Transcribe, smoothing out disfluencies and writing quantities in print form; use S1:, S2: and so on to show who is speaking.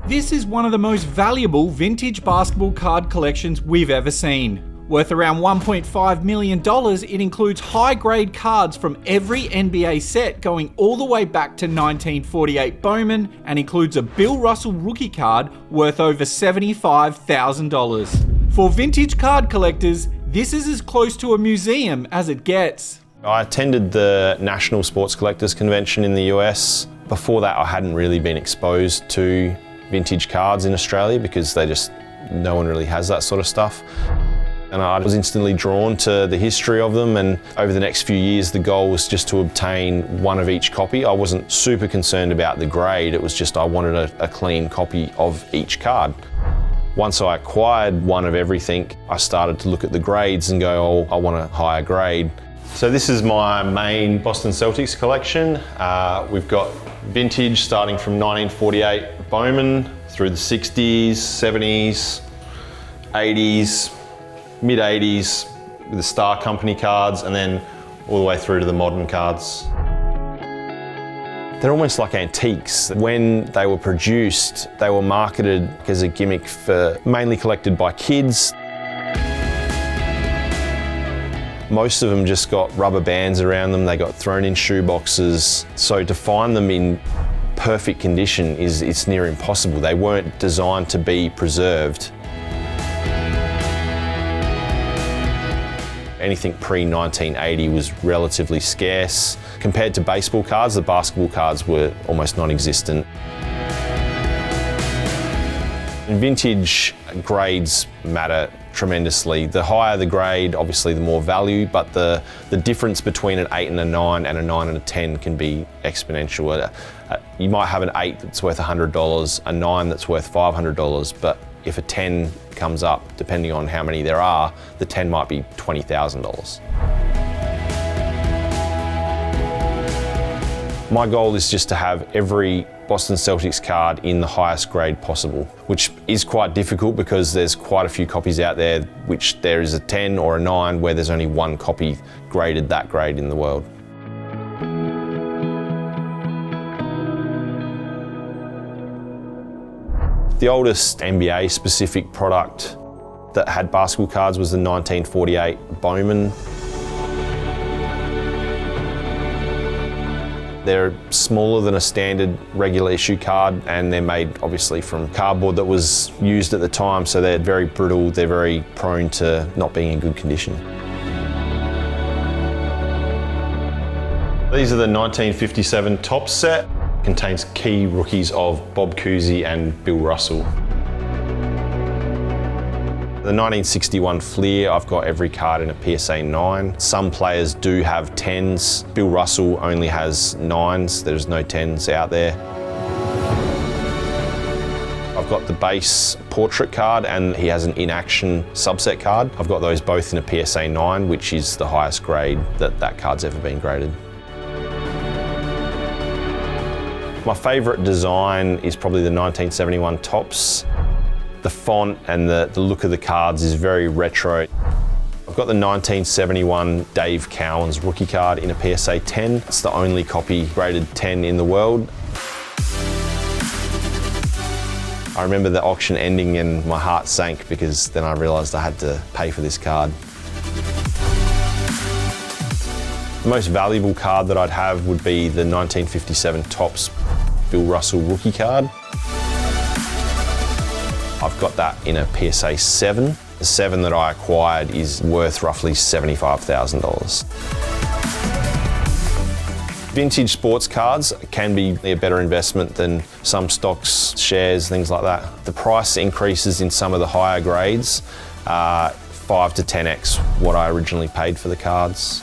S1: This is one of the most valuable vintage basketball card collections we've ever seen. Worth around $1.5 million, it includes high-grade cards from every NBA set going all the way back to 1948 Bowman, and includes a Bill Russell rookie card worth over $75,000. For vintage card collectors, this is as close to a museum as it gets.
S2: I attended the National Sports Collectors Convention in the US. Before that, I hadn't really been exposed to vintage cards in Australia because no one really has that sort of stuff. And I was instantly drawn to the history of them, and over the next few years the goal was just to obtain one of each copy. I wasn't super concerned about the grade, it was just I wanted a clean copy of each card. Once I acquired one of everything, I started to look at the grades and go, oh, I want a higher grade. So this is my main Boston Celtics collection. We've got vintage starting from 1948 Bowman through the 60s, 70s, 80s, mid-80s with the Star Company cards, and then all the way through to the modern cards. They're almost like antiques. When they were produced, they were marketed as a gimmick mainly collected by kids. Most of them just got rubber bands around them, they got thrown in shoe boxes. So to find them in perfect condition it's near impossible. They weren't designed to be preserved. Anything pre-1980 was relatively scarce. Compared to baseball cards, the basketball cards were almost non-existent. And vintage grades matter tremendously. The higher the grade, obviously the more value, but the difference between an 8 and a 9 and a 9 and a 10 can be exponential. You might have an 8 that's worth $100, a 9 that's worth $500, but if a 10 comes up, depending on how many there are, the 10 might be $20,000. My goal is just to have every Boston Celtics card in the highest grade possible, which is quite difficult because there's quite a few copies out there which there is a 10 or a 9 where there's only one copy graded that grade in the world. The oldest NBA specific product that had basketball cards was the 1948 Bowman. They're smaller than a standard regular issue card, and they're made obviously from cardboard that was used at the time, so they're very brittle, they're very prone to not being in good condition. These are the 1957 Topps set. Contains key rookies of Bob Cousy and Bill Russell. The 1961 Fleer, I've got every card in a PSA 9. Some players do have 10s. Bill Russell only has 9s. There's no 10s out there. I've got the base portrait card and he has an in-action subset card. I've got those both in a PSA 9, which is the highest grade that card's ever been graded. My favourite design is probably the 1971 Topps. The font and the look of the cards is very retro. I've got the 1971 Dave Cowan's rookie card in a PSA 10. It's the only copy graded 10 in the world. I remember the auction ending and my heart sank because then I realised I had to pay for this card. The most valuable card that I'd have would be the 1957 Topps Bill Russell rookie card. I've got that in a PSA 7. The 7 that I acquired is worth roughly $75,000. Vintage sports cards can be a better investment than some stocks, shares, things like that. The price increases in some of the higher grades, 5 to 10x what I originally paid for the cards.